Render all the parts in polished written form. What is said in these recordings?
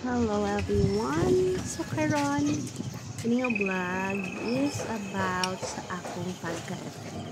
Hello everyone! So karon, ini nga vlog is about sa akong pagka-FM.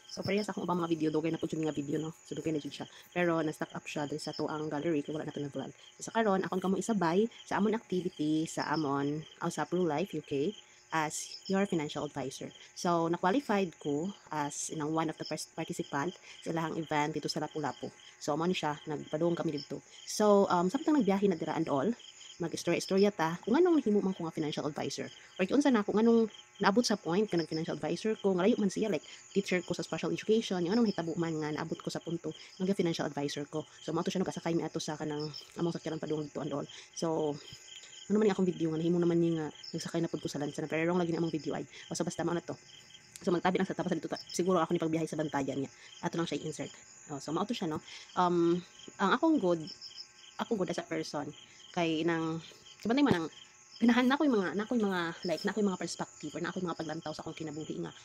So parehas akong ubang mga video, dugay na po dyan nga video, no? So dugay na dyan siya. Pero na-stack up siya dahil sa to ang gallery, kaya wala na ito na vlog. So sa karon, akong kamo isabay sa amon activity sa amon, sa Pro Life UK as your financial advisor. So, na-qualified ko as one of the first participant sa ilahang event dito sa Lapu-Lapu. So, amo ni siya, nagpadung kami dito. So, samtang nagbiyahe na dira and all, mag-istorya-istorya ta kung anong nahimo man ko nga financial advisor. Or kung na kung anong naabot sa point ka ng financial advisor ko, ngalayo man siya, like teacher ko sa special education, yung anong hitabo man nga naabot ko sa punto ng financial advisor ko. So, mao to siya no kasakay mi ato sa kanang among sakyanan padung dito and all. So, ano man yung akong video nga nahimo naman ni nga nagsakay na pud ko sa lansa na pero wrong lagi na among video ay basta mao na to. So magtabi lang sa tapas dito siguro ako ni pagbiyahe sa bantayan niya ato lang siya insert. So mao to siya no. Ang akong good as a person kay nang sabantay man ang ganahan na ko yung mga perspective or na ako yung mga paglantaw sa akong kinabuhi nga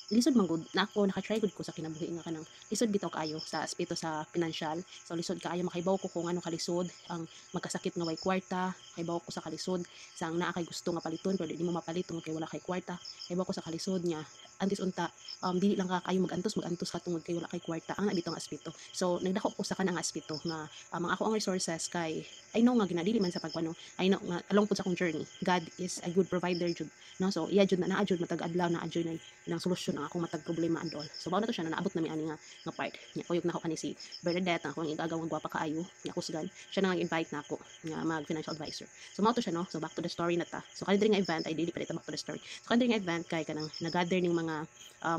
lisod man gud na ako naka-try gud ko sa kinabuhi nga kanang lisod bitaw kaayo sa aspeto sa financial. So lisod kaayo makahibaw ko kung ano kalisod ang magkasakit nga way kwarta, hibaw ko sa kalisod sang naa kay gusto nga paliton pero di mo mapalit tungod kay wala kay kwarta. Hibaw ko sa kalisod niya antes unta dili lang ka kayo magantos ka tungod kay wala kay kwarta ang nabitong aspeto. So nagdako ko sa kanang aspeto nga mga ako ang resources kay I know nga ginadili man sa pagkuno. I know nga along pud sa akong journey God is a good provider jud no. So iya jud na jud matag adlaw na jud ng solusyon ang akong matag problema and all. So mao na to siya na naabot na mi ani nga part. Nya kuyog na ako kani si Bernadette ang akong igagaw nga gwapa kaayo. Nya kusgan siya na invite na ako nga mag financial advisor. So mao to siya no. So back to the story na ta. So kanindri nga event ay dili pa dito back to the story. So kanindri nga event kay kanang nagather ning mga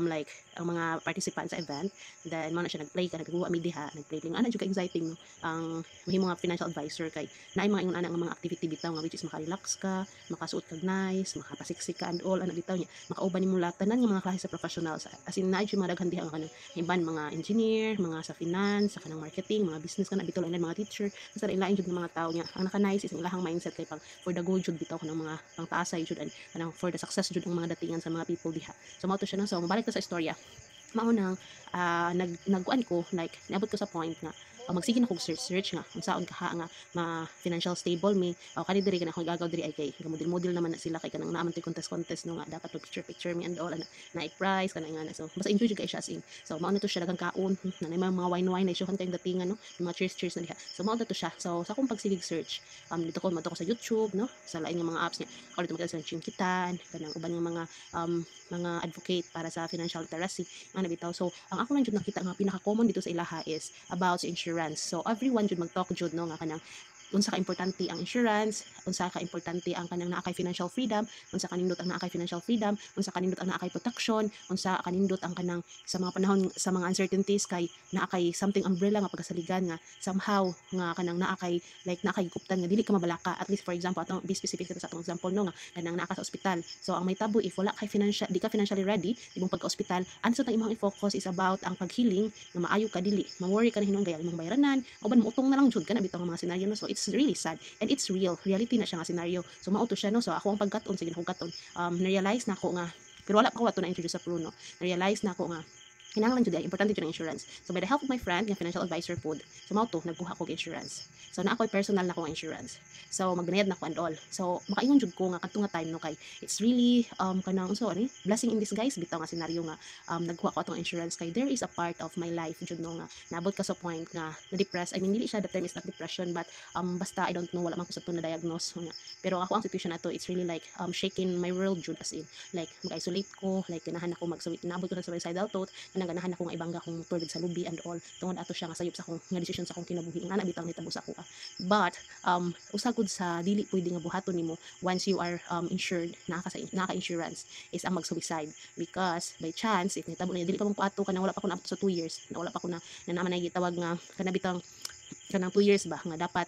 like ang mga participants sa event then mao na siya nagplay ka nagguwa mi diha nagplay ana jud ka exciting no. Ang mahimo nga financial advisor kay naay mga ingon ana nga mga activity bitaw nga which is maka-relax ka, makasuot kag nice, makapasiksik ka and all ana bitaw nya makauban nimo lahat tanan nga mga klase sa professionals as in naay mga daghan diha nga kanang iban mga engineer, mga sa finance, sa kanang marketing, mga business kana bitaw lang mga teacher basta lain jud ng mga tawo nya ang naka-nice is ang ilahang mindset kay pang for the good jud bitaw kanang mga pangtaasay jud and kanang for the success jud ang mga datingan sa mga people diha. So mao to siya no. So mabalik ta sa istorya mao nang nagkuan ko like niabot ko sa point nga magsige na kog search nga unsaon kaha nga financial stable mi o kani diri kana akong gagaw diri ay kay model naman na sila kay kanang naaman contest no nga dapat picture me and all na price kana nga na so basta enjoy jud kay siya as in. So mao na to siya daghang kaon na mga wine na isuhan kay datingan no yung mga cheers na diha. So mao na to siya. So sa akong pagsigig search dito ko madto ko sa YouTube no sa lain nga mga apps niya ako dito makita sa Chinkitan kanang uban nga mga advocate para sa financial literacy nga nabitaw. So ang ako lang jud nakita nga pinaka common dito sa ilaha is about sa insurance. So everyone jud mag-talk jud no nga kanang unsa ka importante ang insurance, unsa ka importante ang kanang naa kay financial freedom, unsa kanindot ang naa kay financial freedom, unsa kanindot ang naa kay protection, unsa kanindot ang kanang sa mga panahon sa mga uncertainties kay naa kay something umbrella nga pagkasaligan nga somehow nga kanang naa kay like naa kay guptan nga dili ka mabalaka at least for example atong be specific sa atong example no nga kanang naa ka sa ospital. So ang may tabo if wala kay di ka financially ready imong pagka-ospital ansa tang imong i-focus is about ang paghealing nga maayo ka dili ma-worry ka na hinung gayal imong bayranan uban mo utong na lang jud kana bitaw nga mga senaryo no. So it's really sad and it's real reality na siya nga scenario. So mao to siya no. So ako ang pagkaton sige akong katon na-realize na ako nga pero wala pa ko ato na introduce sa Pruno na-realize na ako nga kinahanglan jud ay importante jud ang insurance. So by the help of my friend nga financial advisor pod so mao to nagkuha ko og insurance. So na ako personal na ko ang insurance. So magbayad na ko and all. So makaingon jud ko nga kadto nga time no kay it's really kanang so ani blessing in disguise bitaw nga senaryo nga nagkuha ko atong insurance kay there is a part of my life jud no nga naabot ka sa point nga na-depress. I mean dili siya the term is not depression but basta I don't know wala man ko sa to na diagnose nga. Pero ako ang situation nato it's really like shaking my world jud as in like mag-isolate ko like ganahan ako naabot ko sa suicidal thought ganahan ako nga ibangga kong motor sa lubi and all tungod ato siya nga sayop sa akong nga decision sa akong kinabuhi nga nabitaw nitabo sa ako but usagod sa dili pwede nga buhaton nimo once you are insured naka insurance is ang mag-suicide because by chance if nitabo na dili pa mong paato kana wala pa ko na up to 2 years na wala pa ko na naman na gitawag nga kanabitang kanang 2 years ba nga dapat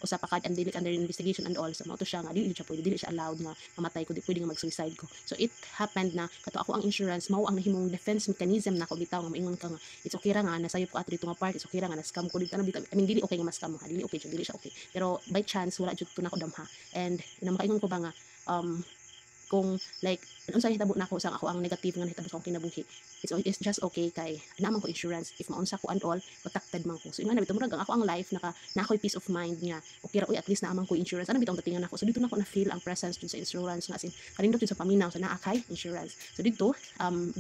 usa pa kad dili under investigation and all. So mao to siya nga dili siya allowed nga mamatay ko di pwede nga mag-suicide ko. So it happened na kato ako ang insurance mao ang nahimong defense mechanism na ko bitaw nga maingon ka nga it's okay ra nga nasayop ko atri nga part it's okay ra nga na scam ko dito na bitaw. I mean dili okay nga ma-scam ha dili okay jud dili siya okay pero by chance wala jud to na ko damha and makaingon ko ba nga kung like unsa hitabo nako sa ako ang negative nga hitabo sa akong kinabuhi it's just okay kay naman ko insurance if maunsa ko and all protected man ko. So ingon na bitaw murag ang ako ang life na ako'y peace of mind niya. Okay ra uy at least naamang ko insurance. Ano bitaw datingan ako. So dito na ako na feel ang presence dun sa insurance nga as in kanindot yun sa paminaw sa naa kay insurance. So dito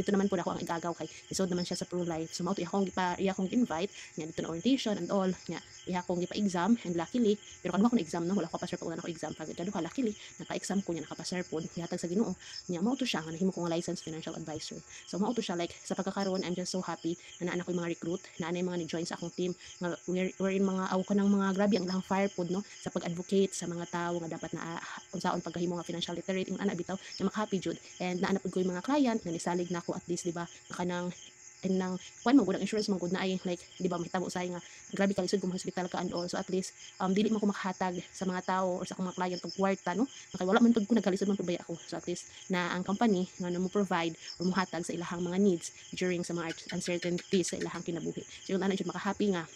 naman po ako ang igagaw kay isod naman siya sa Pro Life. So mao to iya kong invite nya dito na orientation and all nya iya kong gipa-exam and luckily pero kanwa ko na exam no wala ko pa sir pa una ko exam pag kadu luckily naka-exam ko nya nakapasar pod gihatag sa Ginoo nya mao to siya nga nahimo ko nga licensed financial advisor. So mao to siya like sa pagkakaroon I'm just so happy na naa ko yung mga recruit na anay mga ni-join sa akong team nga wherein mga aw ko ng mga grabe ang lahang fire pod no sa pag-advocate sa mga tao nga dapat na unsaon pagkahimo nga financial literate yung ana bitaw na maka-happy jud and naanap ko yung mga client nga nisalig na ako at least di ba kanang and nang kuan mo gud insurance man gud na ay like di ba mahitabo usay nga grabe ka lisod kung hospital ka and all so at least dili man ko makahatag sa mga tao or sa akong mga client og kwarta no kay wala man pud ko nagkalisod man pud baya ako so at least na ang company nga mo provide or mohatag sa ilahang mga needs during sa mga uncertainties sa ilahang kinabuhi so yung ana jud maka-happy nga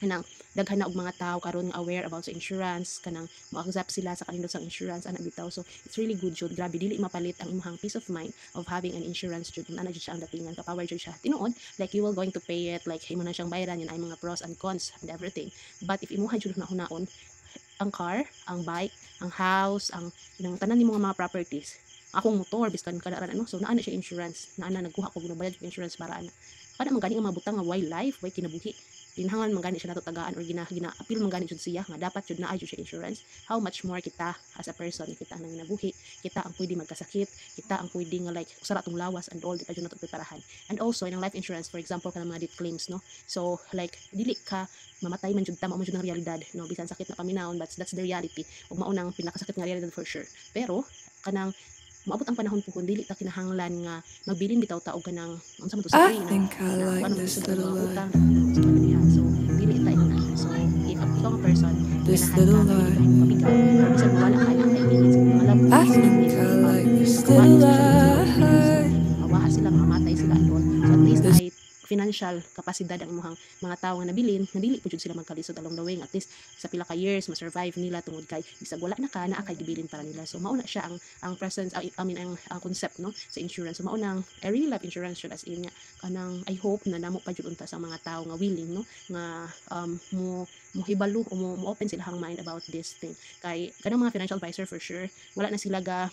kanang daghan na og mga tao karon nga aware about sa insurance kanang mo-accept sila sa kanindot sang insurance ana bitaw so it's really good jud grabe dili mapalit ang imong peace of mind of having an insurance jud ana jud siya ang datingan ka-power jud siya tinuod like you will going to pay it like imo na siyang bayaran yan ay mga pros and cons and everything but if imuha jud na hunaon ang car ang bike ang house ang tanan nimo mga properties akong motor biskan kada ano so naa na siya insurance naa na nagkuha ko ginabayad yung insurance para ana kada man gani nga mabutang nga wildlife way kinabuhi dinhangan man gani siya nato tagaan or gina-appeal man gani jud siya nga dapat jud naa jud siya insurance how much more kita as a person kita nang nabuhi kita ang pwede magkasakit kita ang pwede nga like usara tong lawas and all di pa jud nato preparahan and also in ang life insurance for example kanang mga death claims no so like dili ka mamatay man jud ta mao jud ang realidad no bisan sakit na paminawon but that's the reality ug mao nang pinakasakit nga realidad for sure pero kanang maabot ang panahon po kung dili ta kinahanglan nga magbilin bitaw ta og kanang unsa man to sa free na paano mo sa mga utang sa kanila so dili ta ina so if ikaw nga person ganahan ka pabigaw bisan wala ka na kaibigan sa mga love mawaha sila mamatay sila andon so at least ay financial kapasidad ang imong mga tao nga nabilin dili po jud sila magkalisod along the way at least sa pila ka years ma-survive nila tungod kay bisag wala na ka naa kay gibilin para nila so mao na siya ang presence I mean ang concept no sa insurance so mao nang I really love insurance jud as in nga kanang I hope na namo pa jud unta sa mga tao nga willing no nga mo hibalo o mo open sila hang mind about this thing kay kanang mga financial advisor for sure wala na sila ga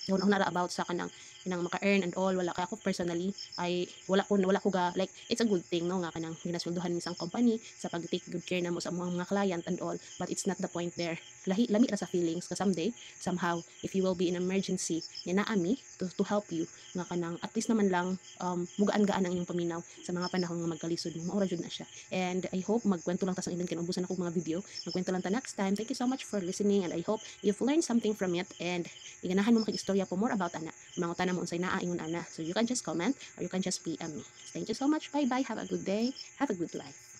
una about sa kanang maka-earn and all wala kay ako personally ay wala ko ga like it's a good thing no nga kanang ginasweldohan ni isang company sa pag-take good care namo sa mga client and all but it's not the point there lami ra sa feelings ka someday somehow if you will be in emergency nga naa mi to help you nga kanang at least naman lang mugaan-gaan ang inyong paminaw sa mga panahon nga magkalisod mo maura jud na siya and I hope magkwento lang ta sang ilang kinubusan ako mga video magkwento lang ta next time thank you so much for listening and I hope you've learned something from it and iganahan mo makig-istorya po more about ana mga tanang mo unsay naa ingon ana so you can just comment or you can just PM me thank you so much bye bye have a good day have a good life